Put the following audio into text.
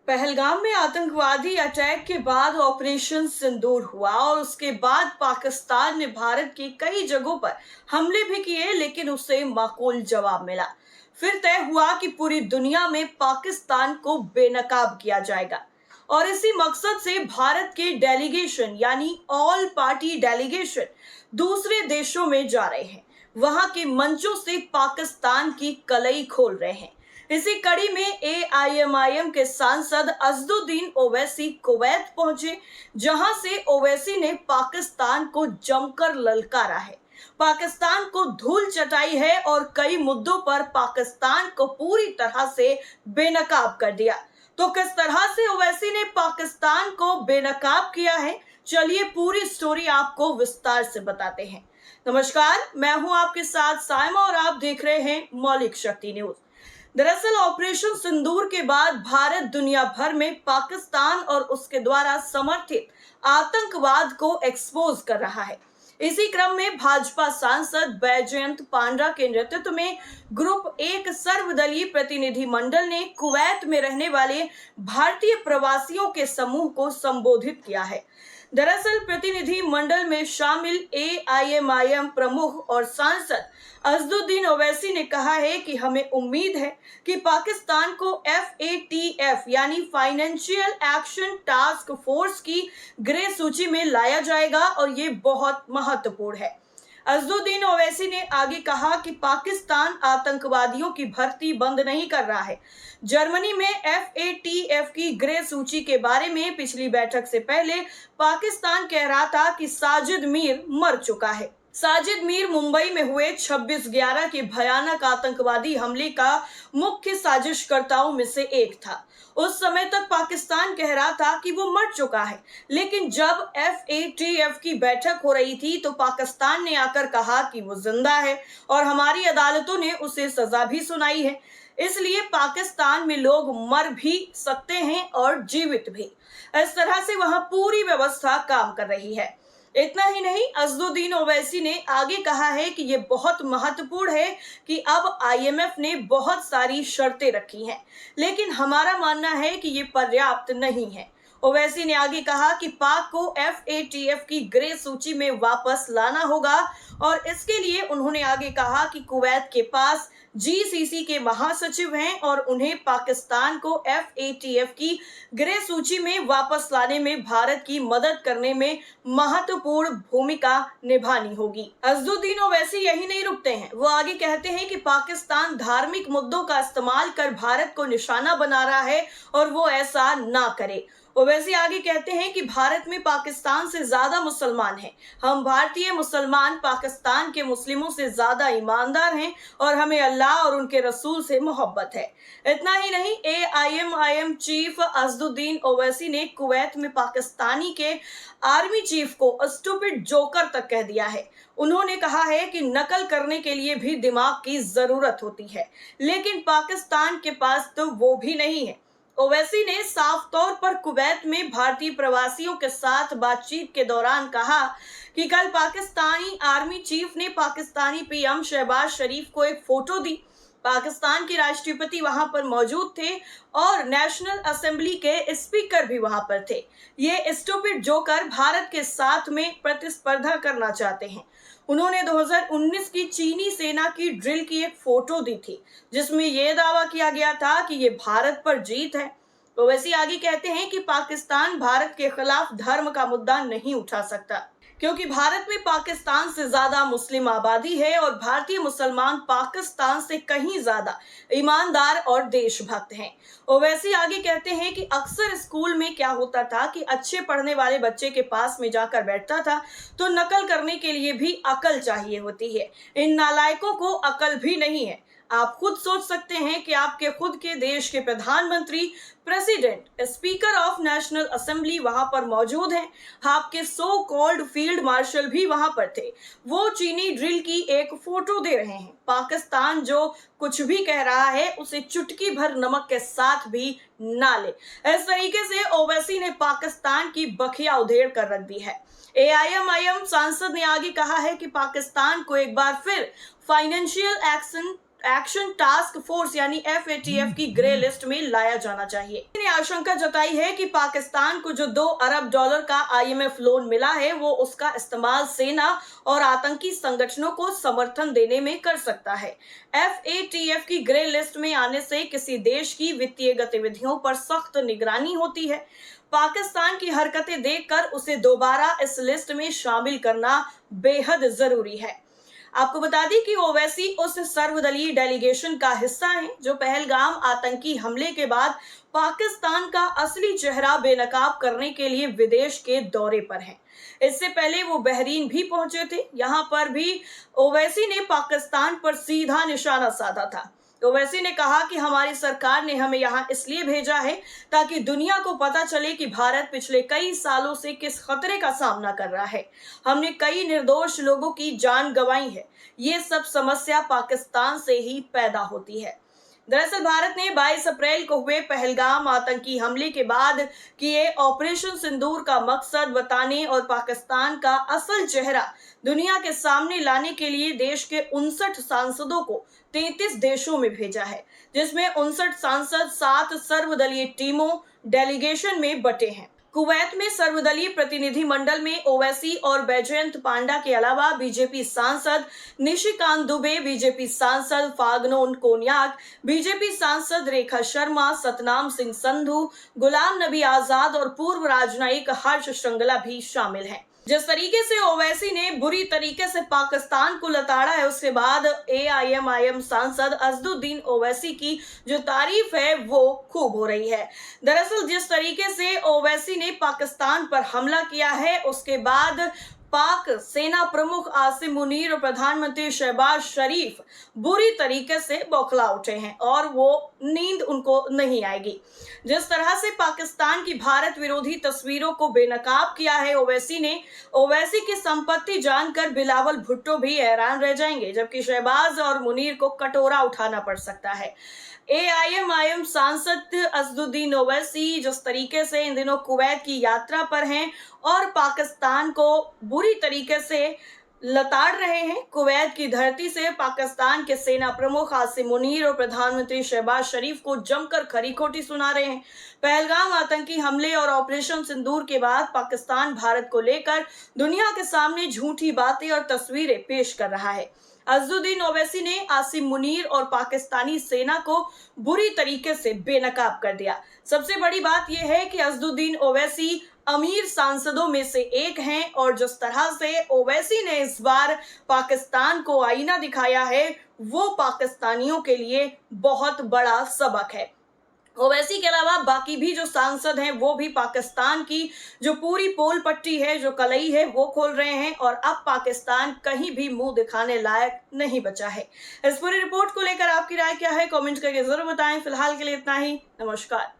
पहलगाम में आतंकवादी अटैक के बाद ऑपरेशन सिंदूर हुआ और उसके बाद पाकिस्तान ने भारत की कई जगहों पर हमले भी किए, लेकिन उसे माकूल जवाब मिला। फिर तय हुआ कि पूरी दुनिया में पाकिस्तान को बेनकाब किया जाएगा और इसी मकसद से भारत के डेलीगेशन यानी ऑल पार्टी डेलीगेशन दूसरे देशों में जा रहे हैं। वहां के मंचों से पाकिस्तान की कलई खोल रहे हैं। इसी कड़ी में एआईएमआईएम के सांसद अजदुद्दीन ओवैसी कुवैत पहुंचे, जहां से ओवैसी ने पाकिस्तान को जमकर ललकारा है, पाकिस्तान को धूल चटाई है और कई मुद्दों पर पाकिस्तान को पूरी तरह से बेनकाब कर दिया। तो किस तरह से ओवैसी ने पाकिस्तान को बेनकाब किया है, चलिए पूरी स्टोरी आपको विस्तार से बताते हैं। नमस्कार, मैं हूं आपके साथ साइमा और आप देख रहे हैं मौलिक शक्ति न्यूज। दरअसल ऑपरेशन सिंदूर के बाद भारत दुनिया भर में पाकिस्तान और उसके द्वारा समर्थित आतंकवाद को एक्सपोज कर रहा है। इसी क्रम में भाजपा सांसद बैजयंत पांडा के नेतृत्व में ग्रुप एक सर्वदलीय प्रतिनिधि मंडल ने कुवैत में रहने वाले भारतीय प्रवासियों के समूह को संबोधित किया है। दरअसल प्रतिनिधि मंडल में शामिल एआईएमआईएम प्रमुख और सांसद अजदुद्दीन ओवैसी ने कहा है कि हमें उम्मीद है कि पाकिस्तान को FATF यानी फाइनेंशियल एक्शन टास्क फोर्स की ग्रे सूची में लाया जाएगा और ये बहुत महत्वपूर्ण है। अजदुद्दीन ओवैसी ने आगे कहा कि पाकिस्तान आतंकवादियों की भर्ती बंद नहीं कर रहा है। जर्मनी में FATF की ग्रे सूची के बारे में पिछली बैठक से पहले पाकिस्तान कह रहा था कि साजिद मीर मर चुका है। साजिद मीर मुंबई में हुए 26/11 के भयानक आतंकवादी हमले का मुख्य साजिशकर्ताओं में से एक था। उस समय तक पाकिस्तान कह रहा था कि वो मर चुका है, लेकिन जब FATF की बैठक हो रही थी तो पाकिस्तान ने आकर कहा कि वो जिंदा है और हमारी अदालतों ने उसे सजा भी सुनाई है। इसलिए पाकिस्तान में लोग मर भी सकते हैं और जीवित भी। इस तरह से वहां पूरी व्यवस्था काम कर रही है। इतना ही नहीं, अजदुद्दीन ओवैसी ने आगे कहा है कि ये बहुत महत्वपूर्ण है कि अब IMF ने बहुत सारी शर्तें रखी हैं, लेकिन हमारा मानना है कि ये पर्याप्त नहीं है। ओवैसी ने आगे कहा कि पाक को FATF की ग्रे सूची में वापस लाना होगा और इसके लिए उन्होंने आगे कहा कि कुवैत के पास GCC के महासचिव हैं और उन्हें पाकिस्तान को FATF की ग्रे सूची में वापस लाने में भारत की मदद करने में महत्वपूर्ण भूमिका निभानी होगी। अजदुद्दीन ओवैसी यही नहीं रुकते हैं, वो आगे कहते हैं कि पाकिस्तान धार्मिक मुद्दों का इस्तेमाल कर भारत को निशाना बना रहा है और वो ऐसा ना करे। ओवैसी आगे कहते हैं कि भारत में पाकिस्तान से ज्यादा मुसलमान हैं। हम भारतीय मुसलमान पाकिस्तान के मुस्लिमों से ज्यादा ईमानदार हैं और हमें अल्लाह और उनके रसूल से मोहब्बत है। इतना ही नहीं, एआईएमआईएम चीफ अजदुद्दीन ओवैसी ने कुवैत में पाकिस्तानी के आर्मी चीफ को स्टूपिड जोकर तक कह दिया है। उन्होंने कहा है कि नकल करने के लिए भी दिमाग की जरूरत होती है, लेकिन पाकिस्तान के पास तो वो भी नहीं है। ओवैसी ने साफ तौर पर कुवैत में भारतीय प्रवासियों के साथ बातचीत के दौरान कहा कि कल पाकिस्तानी आर्मी चीफ ने पाकिस्तानी PM शहबाज शरीफ को एक फोटो दी। पाकिस्तान के राष्ट्रपति वहां पर मौजूद थे और नेशनल असेंबली के स्पीकर भी वहां पर थे। ये स्टूपिड जोकर भारत के साथ में प्रतिस्पर्धा करना चाहते हैं। उन्होंने 2019 की चीनी सेना की ड्रिल की एक फोटो दी थी, जिसमें यह दावा किया गया था कि ये भारत पर जीत है। ओवैसी आगे कहते हैं कि पाकिस्तान भारत के खिलाफ धर्म का मुद्दा नहीं उठा सकता, क्योंकि भारत में पाकिस्तान से ज्यादा मुस्लिम आबादी है और भारतीय मुसलमान पाकिस्तान से कहीं ज्यादा ईमानदार और देशभक्त हैं। ओवैसी आगे कहते हैं कि अक्सर स्कूल में क्या होता था कि अच्छे पढ़ने वाले बच्चे के पास में जाकर बैठता था तो नकल करने के लिए भी अकल चाहिए होती है। इन नालायकों को अकल भी नहीं है। आप खुद सोच सकते हैं कि आपके खुद के देश के प्रधानमंत्री, president, speaker of national assembly वहां पर मौजूद हैं। आपके सो कॉल्ड फील्ड मार्शल भी वहां पर थे। वो चीनी ड्रिल की एक फोटो दे रहे हैं। पाकिस्तान जो कुछ भी कह रहा है उसे चुटकी भर नमक के साथ भी ना ले। इस तरीके से ओवैसी ने पाकिस्तान की बखिया उधेड़ कर रख दी है। एआईएमआईएम सांसद ने आगे कहा है कि पाकिस्तान को एक बार फिर financial action action task force यानी FATF की ग्रे लिस्ट में लाया जाना चाहिए। ने आशंका जताई है कि पाकिस्तान को जो $2 अरब का IMF लोन मिला है वो उसका इस्तेमाल सेना और आतंकी संगठनों को समर्थन देने में कर सकता है। FATF की ग्रे लिस्ट में आने से किसी देश की वित्तीय गतिविधियों पर सख्त निगरानी होती है। पाकिस्तान की हरकतें देखकर उसे दोबारा इस लिस्ट में शामिल करना बेहद जरूरी है। आपको बता दें कि ओवैसी उस सर्वदलीय डेलीगेशन का हिस्सा है जो पहलगाम आतंकी हमले के बाद पाकिस्तान का असली चेहरा बेनकाब करने के लिए विदेश के दौरे पर हैं। इससे पहले वो बहरीन भी पहुंचे थे। यहां पर भी ओवैसी ने पाकिस्तान पर सीधा निशाना साधा था। ओवैसी ने कहा कि हमारी सरकार ने हमें यहां इसलिए भेजा है ताकि दुनिया को पता चले कि भारत पिछले कई सालों से किस खतरे का सामना कर रहा है। हमने कई निर्दोष लोगों की जान गंवाई है। ये सब समस्या पाकिस्तान से ही पैदा होती है। दरअसल भारत ने 22 अप्रैल को हुए पहलगाम आतंकी हमले के बाद किए ऑपरेशन सिंदूर का मकसद बताने और पाकिस्तान का असल चेहरा दुनिया के सामने लाने के लिए देश के 59 सांसदों को 33 देशों में भेजा है, जिसमें 59 सांसद 7 सर्वदलीय टीमों डेलीगेशन में बटे हैं। कुवैत में सर्वदलीय प्रतिनिधिमंडल में ओवैसी और बैजयंत पांडा के अलावा बीजेपी सांसद निशिकांत दुबे, बीजेपी सांसद फागनोन कोन्याक, बीजेपी सांसद रेखा शर्मा, सतनाम सिंह संधू, गुलाम नबी आजाद और पूर्व राजनयिक हर्ष श्रृंगला भी शामिल हैं। जिस तरीके से ओवैसी ने बुरी तरीके से पाकिस्तान को लताड़ा है, उसके बाद AIMIM सांसद असदुद्दीन ओवैसी की जो तारीफ है वो खूब हो रही है। दरअसल जिस तरीके से ओवैसी ने पाकिस्तान पर हमला किया है, उसके बाद पाक सेना प्रमुख आसिम मुनीर और प्रधानमंत्री शहबाज शरीफ बुरी तरीके से बौखला उठे हैं और वो नींद उनको नहीं आएगी। जिस तरह से पाकिस्तान की भारत विरोधी तस्वीरों को बेनकाब किया है ओवैसी ने, ओवैसी की संपत्ति जानकर बिलावल भुट्टो भी हैरान रह जाएंगे, जबकि शहबाज और मुनीर को कटोरा उठाना पड़ सकता है। AIMIM सांसद असदुद्दीन ओवैसी जिस तरीके से इन दिनों कुवैत की यात्रा पर हैं और पाकिस्तान को बुरी तरीके से लताड़ रहे हैं, कुवैत की धरती से पाकिस्तान के सेना प्रमुख आसिम मुनीर और प्रधानमंत्री शहबाज शरीफ को जमकर खरी खोटी सुना रहे हैं। पहलगाम आतंकी हमले और ऑपरेशन सिंदूर के बाद पाकिस्तान भारत को लेकर दुनिया के सामने झूठी बातें और तस्वीरें पेश कर रहा है। असदुद्दीन ओवैसी ने आसिम मुनीर और पाकिस्तानी सेना को बुरी तरीके से बेनकाब कर दिया। सबसे बड़ी बात यह है कि असदुद्दीन ओवैसी अमीर सांसदों में से एक हैं और जिस तरह से ओवैसी ने इस बार पाकिस्तान को आईना दिखाया है वो पाकिस्तानियों के लिए बहुत बड़ा सबक है। ओवैसी के अलावा बाकी भी जो सांसद हैं वो भी पाकिस्तान की जो पूरी पोल पट्टी है, जो कलई है, वो खोल रहे हैं और अब पाकिस्तान कहीं भी मुंह दिखाने लायक नहीं बचा है। इस पूरी रिपोर्ट को लेकर आपकी राय क्या है, कमेंट करके जरूर बताएं। फिलहाल के लिए इतना ही। नमस्कार।